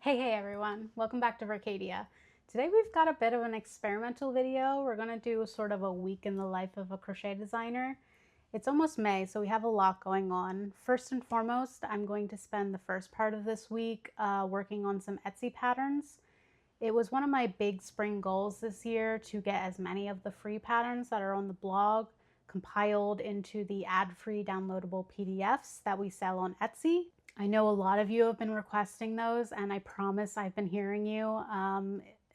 Hey everyone, welcome back to Vercadia. Today we've got a bit of an experimental video. We're going to do sort of a week in the life of a crochet designer. It's almost May, so we have a lot going on. First and foremost, I'm going to spend the first part of this week working on some Etsy patterns. It was one of my big spring goals this year to get as many of the free patterns that are on the blog compiled into the ad-free downloadable PDFs that we sell on Etsy. I know a lot of you have been requesting those, and I promise I've been hearing you.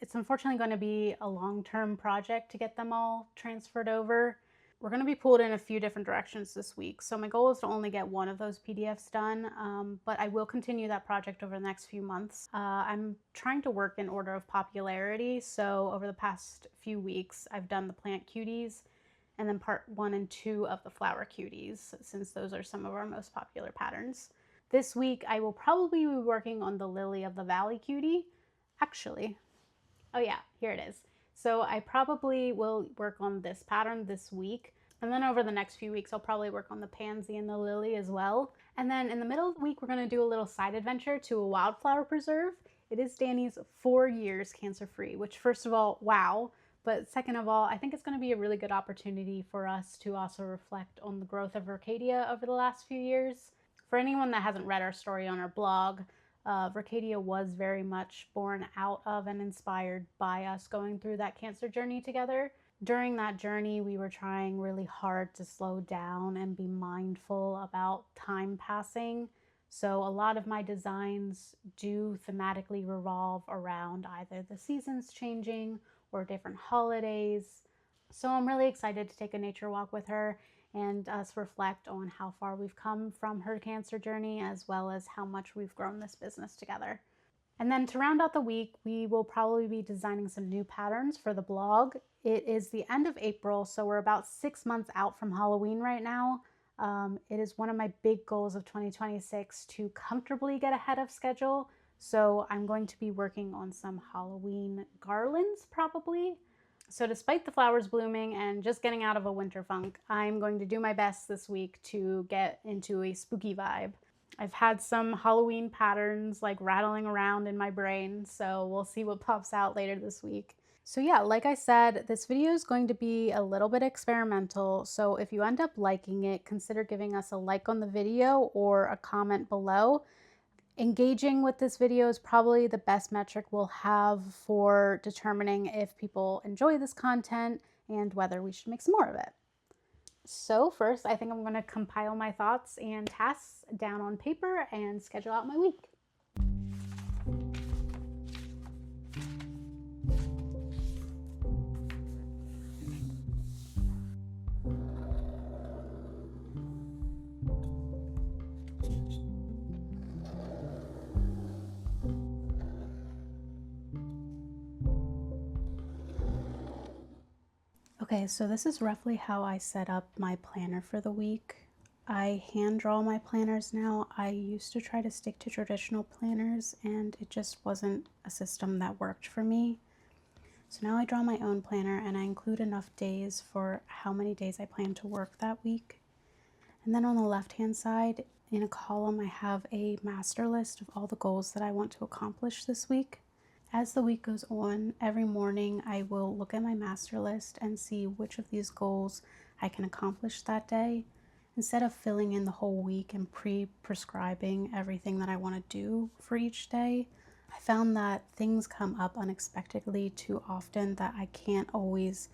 It's unfortunately going to be a long-term project to get them all transferred over. We're going to be pulled in a few different directions this week, so my goal is to only get one of those PDFs done, but I will continue that project over the next few months. I'm trying to work in order of popularity, so over the past few weeks I've done the plant cuties and then part 1 and 2 of the flower cuties, since those are some of our most popular patterns. This week, I will probably be working on the Lily of the Valley cutie. Actually, oh yeah, here it is. So I probably will work on this pattern this week. And then over the next few weeks, I'll probably work on the pansy and the lily as well. And then in the middle of the week, we're going to do a little side adventure to a wildflower preserve. It is Danny's 4 years cancer-free, which first of all, wow. But second of all, I think it's going to be a really good opportunity for us to also reflect on the growth of Vercadia over the last few years. For anyone that hasn't read our story on our blog, Vercadia was very much born out of and inspired by us going through that cancer journey together. During that journey, we were trying really hard to slow down and be mindful about time passing. So a lot of my designs do thematically revolve around either the seasons changing or different holidays. So I'm really excited to take a nature walk with her and us reflect on how far we've come from her cancer journey, as well as how much we've grown this business together. And then to round out the week, we will probably be designing some new patterns for the blog. It is the end of April, so we're about 6 months out from Halloween right now. It is one of my big goals of 2026 to comfortably get ahead of schedule. So I'm going to be working on some Halloween garlands probably. So despite the flowers blooming and just getting out of a winter funk, I'm going to do my best this week to get into a spooky vibe. I've had some Halloween patterns like rattling around in my brain, so we'll see what pops out later this week. So yeah, like I said, this video is going to be a little bit experimental, so if you end up liking it, consider giving us a like on the video or a comment below. Engaging with this video is probably the best metric we'll have for determining if people enjoy this content and whether we should make some more of it. So first, I think I'm going to compile my thoughts and tasks down on paper and schedule out my week. Okay, so this is roughly how I set up my planner for the week. I hand draw my planners now. I used to try to stick to traditional planners and it just wasn't a system that worked for me. So now I draw my own planner and I include enough days for how many days I plan to work that week. And then on the left-hand side, in a column, I have a master list of all the goals that I want to accomplish this week. As the week goes on, every morning I will look at my master list and see which of these goals I can accomplish that day. Instead of filling in the whole week and pre-prescribing everything that I want to do for each day, I found that things come up unexpectedly too often that I can't always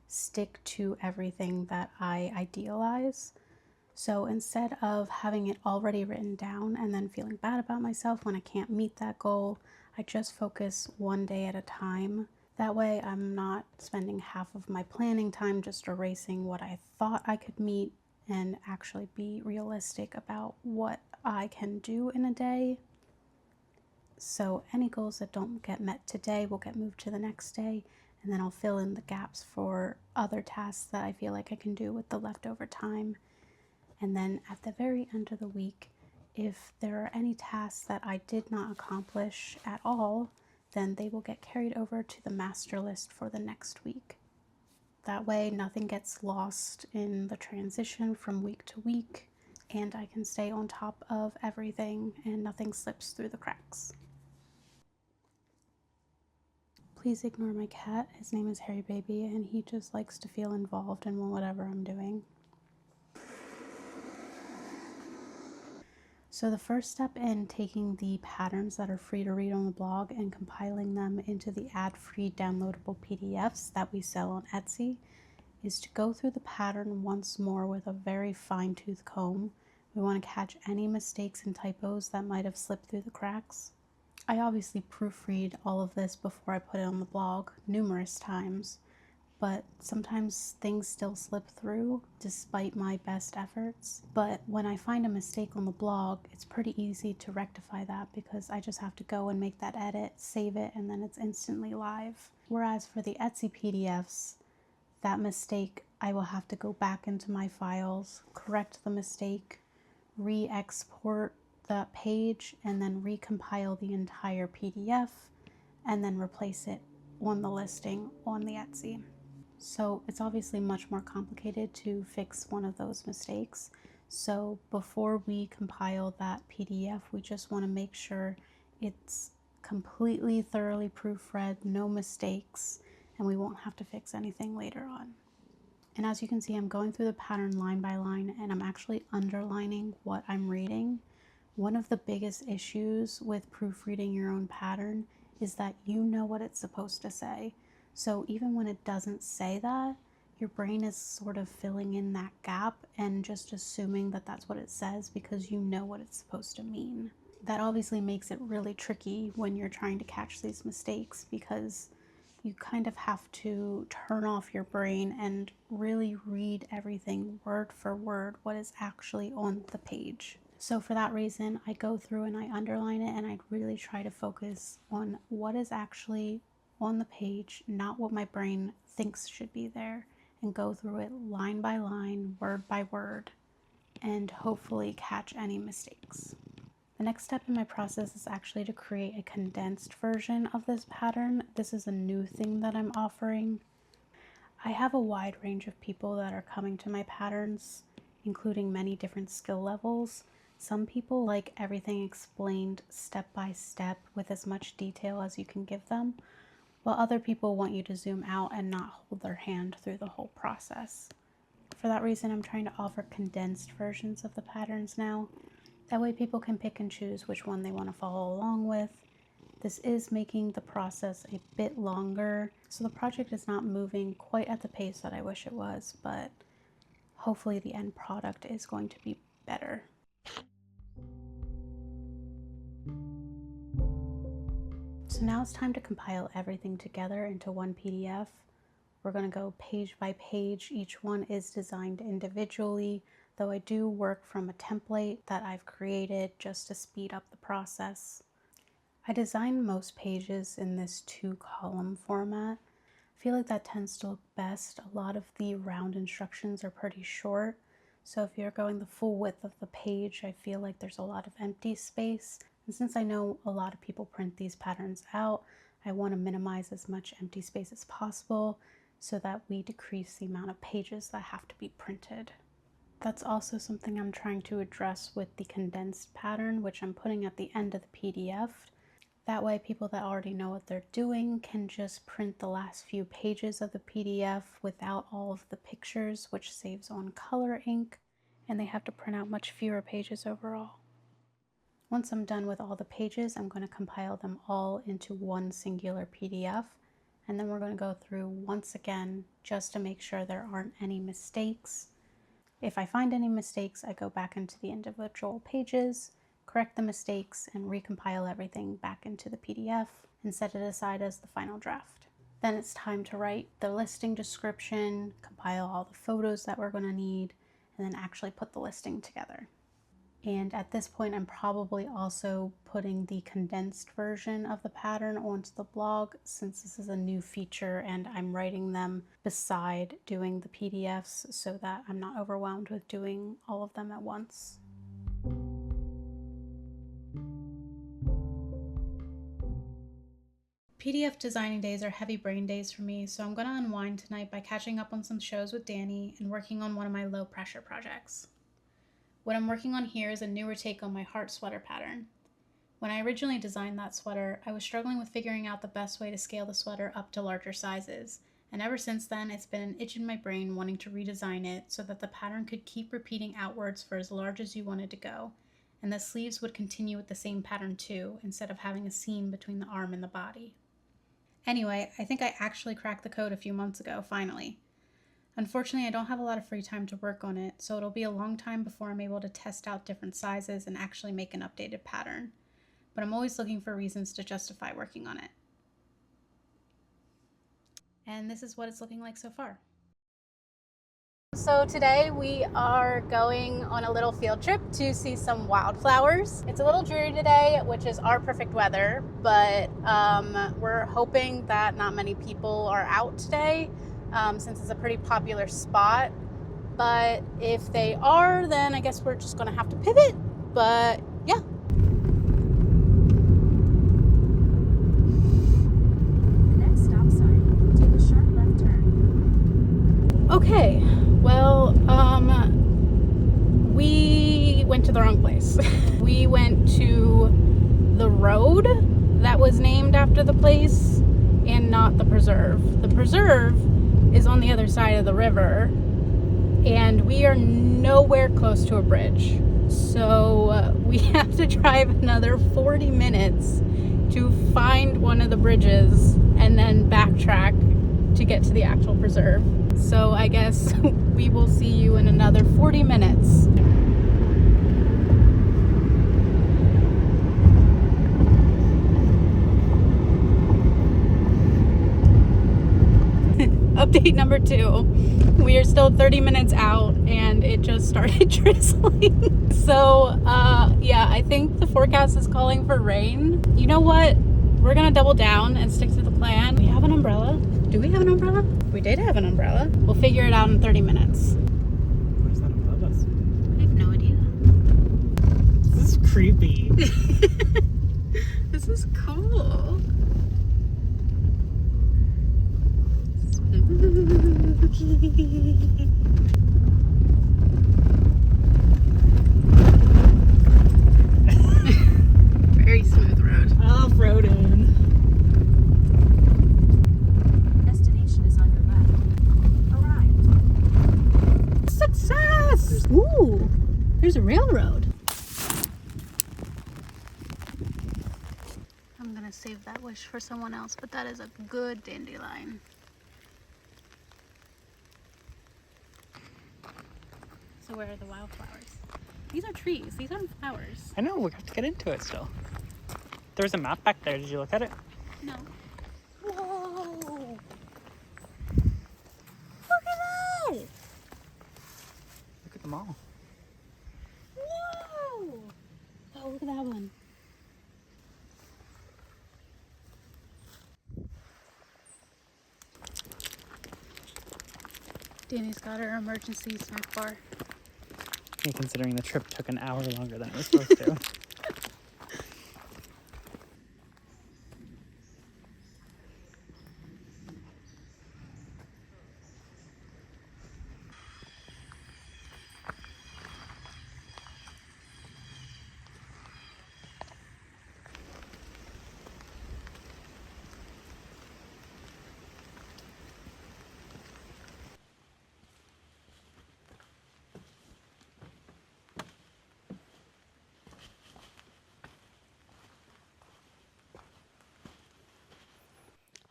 stick to everything that I idealize. So instead of having it already written down and then feeling bad about myself when I can't meet that goal, I just focus one day at a time. That way I'm not spending half of my planning time just erasing what I thought I could meet and actually be realistic about what I can do in a day. So any goals that don't get met today will get moved to the next day, and then I'll fill in the gaps for other tasks that I feel like I can do with the leftover time. And then at the very end of the week, if there are any tasks that I did not accomplish at all, then they will get carried over to the master list for the next week. That way nothing gets lost in the transition from week to week, and I can stay on top of everything and nothing slips through the cracks. Please ignore my cat. His name is Harry Baby, and he just likes to feel involved in whatever I'm doing. So the first step in taking the patterns that are free to read on the blog and compiling them into the ad-free downloadable PDFs that we sell on Etsy is to go through the pattern once more with a very fine-tooth comb. We want to catch any mistakes and typos that might have slipped through the cracks. I obviously proofread all of this before I put it on the blog numerous times, but sometimes things still slip through despite my best efforts. But when I find a mistake on the blog, it's pretty easy to rectify that because I just have to go and make that edit, save it, and then it's instantly live. Whereas for the Etsy PDFs, that mistake, I will have to go back into my files, correct the mistake, re-export the page, and then recompile the entire PDF, and then replace it on the listing on the Etsy. So it's obviously much more complicated to fix one of those mistakes. So before we compile that PDF, we just want to make sure it's completely thoroughly proofread, no mistakes, and we won't have to fix anything later on. And as you can see, I'm going through the pattern line by line, and I'm actually underlining what I'm reading. One of the biggest issues with proofreading your own pattern is that you know what it's supposed to say. So even when it doesn't say that, your brain is sort of filling in that gap and just assuming that that's what it says because you know what it's supposed to mean. That obviously makes it really tricky when you're trying to catch these mistakes because you kind of have to turn off your brain and really read everything word for word what is actually on the page. So for that reason, I go through and I underline it, and I really try to focus on what is actually on the page, not what my brain thinks should be there, and go through it line by line, word by word, and hopefully catch any mistakes. The next step in my process is actually to create a condensed version of this pattern. This is a new thing that I'm offering. I have a wide range of people that are coming to my patterns, including many different skill levels. Some people like everything explained step by step with as much detail as you can give them, while other people want you to zoom out and not hold their hand through the whole process. For that reason, I'm trying to offer condensed versions of the patterns now. That way people can pick and choose which one they want to follow along with. This is making the process a bit longer, so the project is not moving quite at the pace that I wish it was, but hopefully the end product is going to be better. So now it's time to compile everything together into one PDF. We're going to go page by page. Each one is designed individually, though I do work from a template that I've created just to speed up the process. I designed most pages in this 2-column format. I feel like that tends to look best. A lot of the round instructions are pretty short, so if you're going the full width of the page, I feel like there's a lot of empty space. And since I know a lot of people print these patterns out, I want to minimize as much empty space as possible so that we decrease the amount of pages that have to be printed. That's also something I'm trying to address with the condensed pattern, which I'm putting at the end of the PDF. That way people that already know what they're doing can just print the last few pages of the PDF without all of the pictures, which saves on color ink, and they have to print out much fewer pages overall. Once I'm done with all the pages, I'm going to compile them all into one singular PDF, and then we're going to go through once again just to make sure there aren't any mistakes. If I find any mistakes, I go back into the individual pages, correct the mistakes, and recompile everything back into the PDF and set it aside as the final draft. Then it's time to write the listing description, compile all the photos that we're going to need, and then actually put the listing together. And at this point, I'm probably also putting the condensed version of the pattern onto the blog, since this is a new feature and I'm writing them beside doing the PDFs so that I'm not overwhelmed with doing all of them at once. PDF designing days are heavy brain days for me, so I'm going to unwind tonight by catching up on some shows with Danny and working on one of my low pressure projects. What I'm working on here is a newer take on my heart sweater pattern. When I originally designed that sweater, I was struggling with figuring out the best way to scale the sweater up to larger sizes. And ever since then, it's been an itch in my brain wanting to redesign it so that the pattern could keep repeating outwards for as large as you wanted to go. And the sleeves would continue with the same pattern too, instead of having a seam between the arm and the body. Anyway, I think I actually cracked the code a few months ago, finally. Unfortunately, I don't have a lot of free time to work on it, so it'll be a long time before I'm able to test out different sizes and actually make an updated pattern. But I'm always looking for reasons to justify working on it. And this is what it's looking like so far. So today we are going on a little field trip to see some wildflowers. It's a little dreary today, which is our perfect weather, but we're hoping that not many people are out today since it's a pretty popular spot. But if they are, then I guess we're just gonna have to pivot, but yeah. Okay, well, we went to the wrong place. We went to the road that was named after the place and not the preserve. The preserve is on the other side of the river and we are nowhere close to a bridge. So we have to drive another 40 minutes to find one of the bridges and then backtrack to get to the actual preserve. So I guess we will see you in another 40 minutes. Update number 2. We are still 30 minutes out and it just started drizzling. So yeah, I think the forecast is calling for rain. You know what? We're gonna double down and stick to the plan. We have an umbrella. Do we have an umbrella? We did have an umbrella. We'll figure it out in 30 minutes. What is that above us? I have no idea. This is creepy. This is cool. Very smooth road. Off-roading. Destination is on your left. Arrived. Success! Ooh, there's a railroad. I'm gonna save that wish for someone else, but that is a good dandelion. So where are the wildflowers? These are trees, these aren't flowers. I know, we have to get into it still. There's a map back there. Did you look at it? No. Whoa! Look at that! Look at them all. Whoa! Oh, look at that one. Danny's got her emergency snack bar. Yeah, considering the trip took an hour longer than it was supposed to.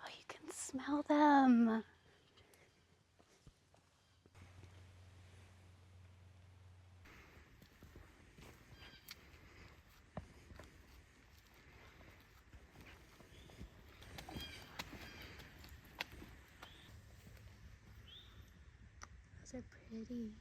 Oh, you can smell them. Those are pretty.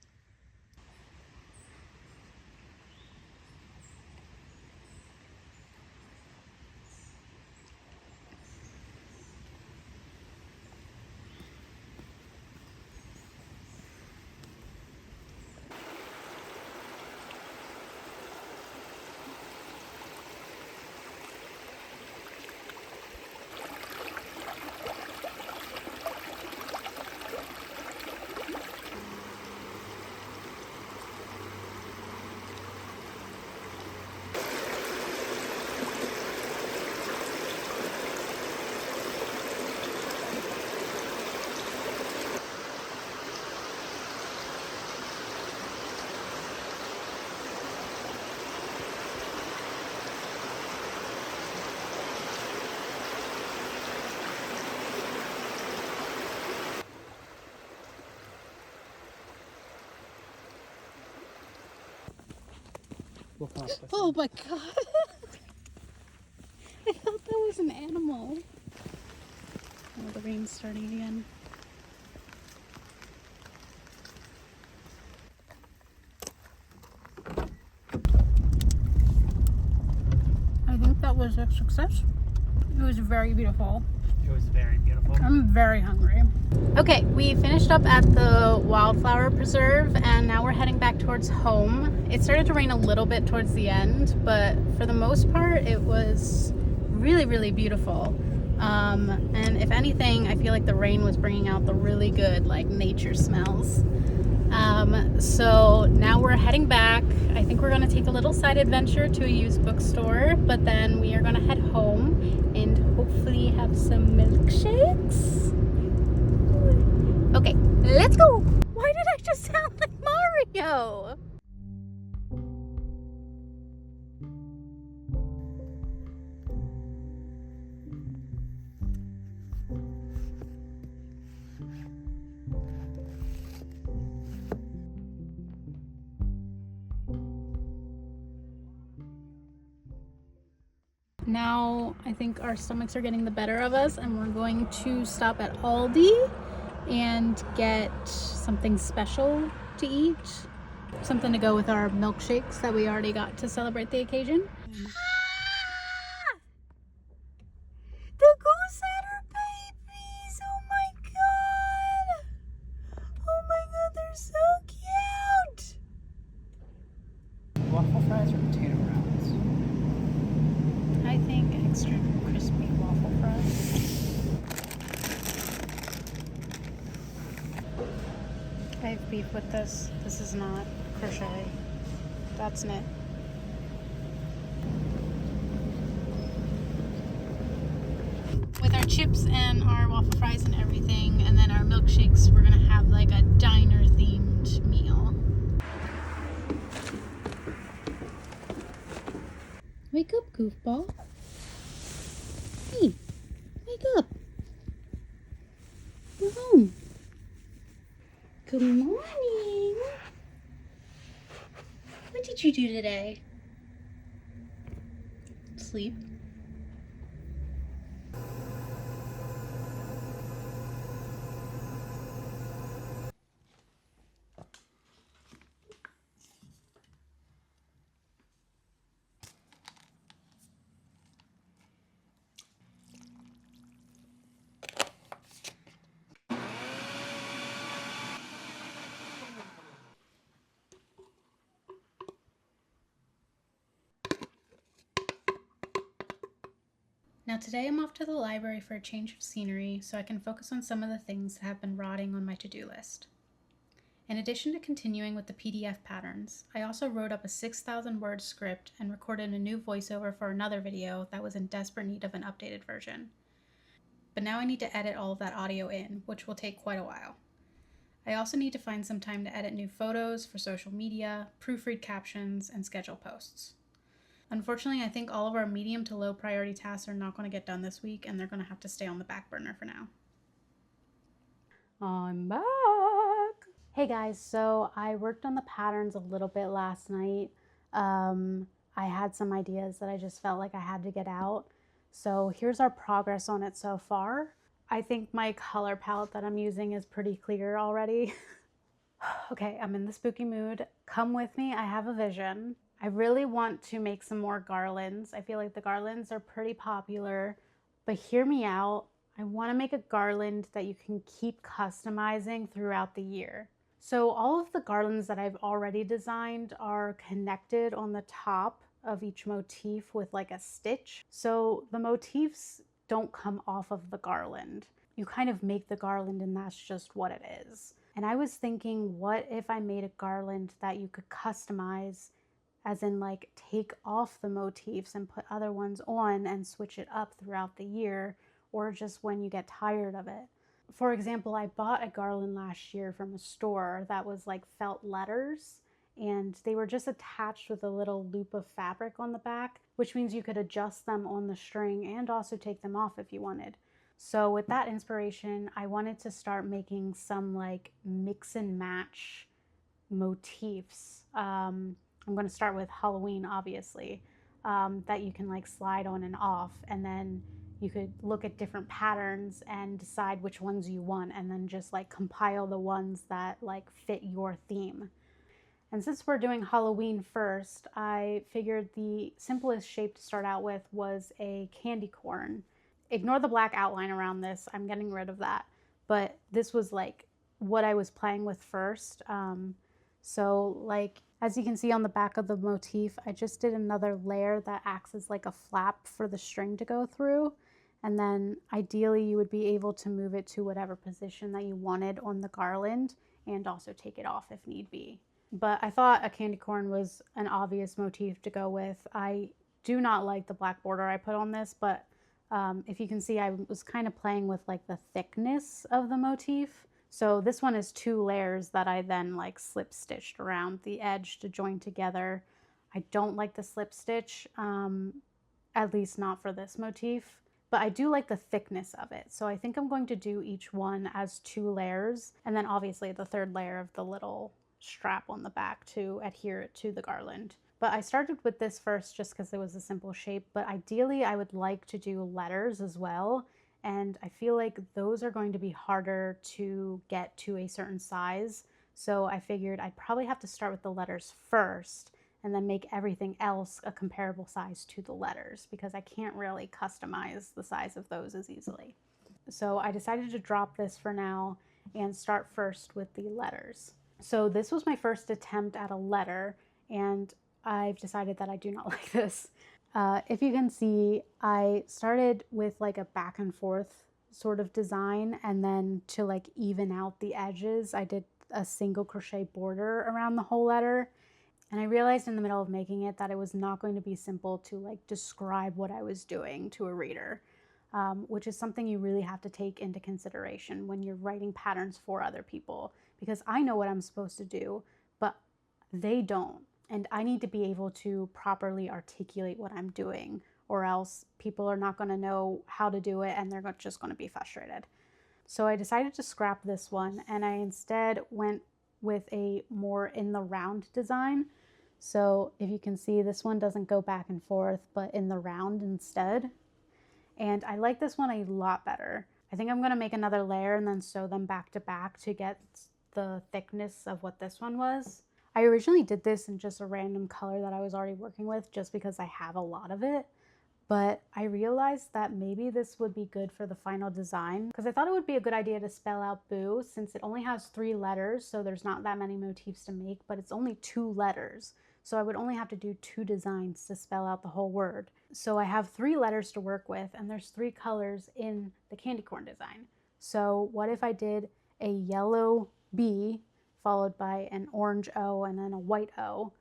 We'll come up with Oh some. my god. I thought that was an animal. Oh, the rain's starting again. I think that was a success. It was very beautiful. It was very beautiful. I'm very hungry. Okay, we finished up at the wildflower preserve and now we're heading back towards home. It started to rain a little bit towards the end, but for the most part it was really, really beautiful. And if anything, I feel like the rain was bringing out the really good like nature smells. So now we're heading back. I think we're gonna take a little side adventure to a used bookstore, but then we are gonna head home and hopefully have some milkshakes. Okay, let's go. Why did I just sound like Mario? Now I think our stomachs are getting the better of us and we're going to stop at Aldi and get something special to eat. Something to go with our milkshakes that we already got to celebrate the occasion. Ah! The goose had her babies! Oh my god! Oh my god, they're so cute! Waffle fries or potato rounds? I think extra crispy waffle fries. I have beef with this. This is not crochet. That's knit. With our chips and our waffle fries and everything, and then our milkshakes, we're gonna have like a diner themed meal. Wake up, goofball. Hey, wake up. Go home. Good morning. What did you do today? Sleep. Now today I'm off to the library for a change of scenery so I can focus on some of the things that have been rotting on my to-do list. In addition to continuing with the PDF patterns, I also wrote up a 6,000 word script and recorded a new voiceover for another video that was in desperate need of an updated version. But now I need to edit all of that audio in, which will take quite a while. I also need to find some time to edit new photos for social media, proofread captions, and schedule posts. Unfortunately, I think all of our medium to low priority tasks are not going to get done this week and they're going to have to stay on the back burner for now. I'm back. Hey guys, so I worked on the patterns a little bit last night. I had some ideas that I just felt like I had to get out. So here's our progress on it so far. I think my color palette that I'm using is pretty clear already. Okay, I'm in the spooky mood. Come with me, I have a vision. I really want to make some more garlands. I feel like the garlands are pretty popular, but hear me out. I want to make a garland that you can keep customizing throughout the year. So all of the garlands that I've already designed are connected on the top of each motif with like a stitch. So the motifs don't come off of the garland. You kind of make the garland and that's just what it is. And I was thinking, what if I made a garland that you could customize, as in like take off the motifs and put other ones on and switch it up throughout the year, or just when you get tired of it. For example, I bought a garland last year from a store that was like felt letters, and they were just attached with a little loop of fabric on the back, which means you could adjust them on the string and also take them off if you wanted. So with that inspiration, I wanted to start making some like mix and match motifs. I'm going to start with Halloween, obviously, that you can like slide on and off, and then you could look at different patterns and decide which ones you want, and then just like compile the ones that like fit your theme. And since we're doing Halloween first, I figured the simplest shape to start out with was a candy corn. Ignore the black outline around this, I'm getting rid of that. But this was like what I was playing with first. So like, as you can see on the back of the motif, I just did another layer that acts as like a flap for the string to go through. And then ideally you would be able to move it to whatever position that you wanted on the garland and also take it off if need be. But I thought a candy corn was an obvious motif to go with. I do not like the black border I put on this, but if you can see, I was kind of playing with like the thickness of the motif. So this one is 2 layers that I then like slip stitched around the edge to join together. I don't like the slip stitch, at least not for this motif, but I do like the thickness of it. So I think I'm going to do each one as 2 layers, and then obviously the 3rd layer of the little strap on the back to adhere it to the garland. But I started with this first just because it was a simple shape, but ideally I would like to do letters as well, and I feel like those are going to be harder to get to a certain size. So I figured I'd probably have to start with the letters first and then make everything else a comparable size to the letters, because I can't really customize the size of those as easily. So I decided to drop this for now and start first with the letters. So this was my first attempt at a letter, and I've decided that I do not like this. If you can see, I started with like a back and forth sort of design, and then to like even out the edges, I did a single crochet border around the whole letter. And I realized in the middle of making it that it was not going to be simple to like describe what I was doing to a reader, which is something you really have to take into consideration when you're writing patterns for other people, because I know what I'm supposed to do, but they don't. And I need to be able to properly articulate what I'm doing, or else people are not going to know how to do it and they're just going to be frustrated. So I decided to scrap this one, and I instead went with a more in the round design. So if you can see, this one doesn't go back and forth, but in the round instead. And I like this one a lot better. I think I'm going to make another layer and then sew them back to back to get the thickness of what this one was. I originally did this in just a random color that I was already working with just because I have a lot of it. But I realized that maybe this would be good for the final design, because I thought it would be a good idea to spell out boo, since it only has 3 letters, so there's not that many motifs to make, but it's only 2 letters. So I would only have to do 2 designs to spell out the whole word. So I have 3 letters to work with, and there's 3 colors in the candy corn design. So what if I did a yellow B followed by an orange O and then a white O,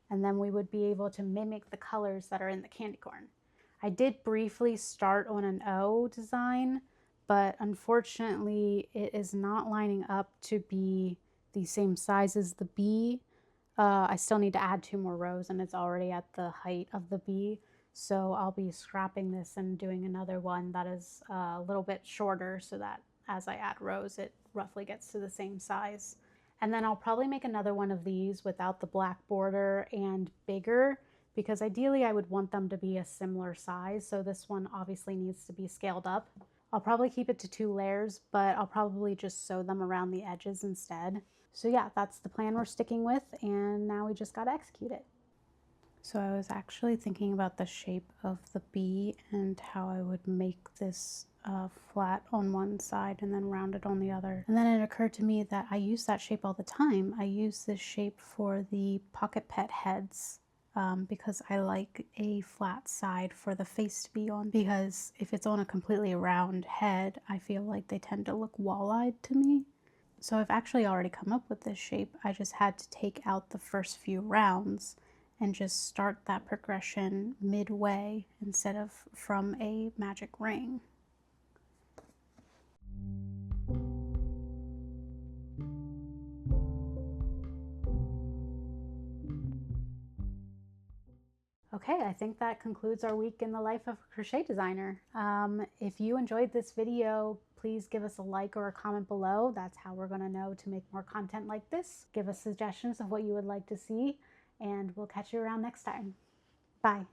and then we would be able to mimic the colors that are in the candy corn. I did briefly start on an O design, but unfortunately it is not lining up to be the same size as the B. I still need to add 2 more rows, and it's already at the height of the B. So I'll be scrapping this and doing another one that is a little bit shorter, so that as I add rows, it roughly gets to the same size. And then I'll probably make another one of these without the black border and bigger, because ideally I would want them to be a similar size. So this one obviously needs to be scaled up. I'll probably keep it to 2 layers, but I'll probably just sew them around the edges instead. So yeah, that's the plan we're sticking with, and now we just gotta execute it. So I was actually thinking about the shape of the bee and how I would make this flat on one side and then rounded on the other. And then it occurred to me that I use that shape all the time. I use this shape for the pocket pet heads because I like a flat side for the face to be on, because if it's on a completely round head, I feel like they tend to look wall-eyed to me. So I've actually already come up with this shape. I just had to take out the first few rounds and just start that progression midway instead of from a magic ring. Okay, I think that concludes our week in the life of a crochet designer. If you enjoyed this video, please give us a like or a comment below. That's how we're going to know to make more content like this. Give us suggestions of what you would like to see. and we'll catch you around next time. Bye.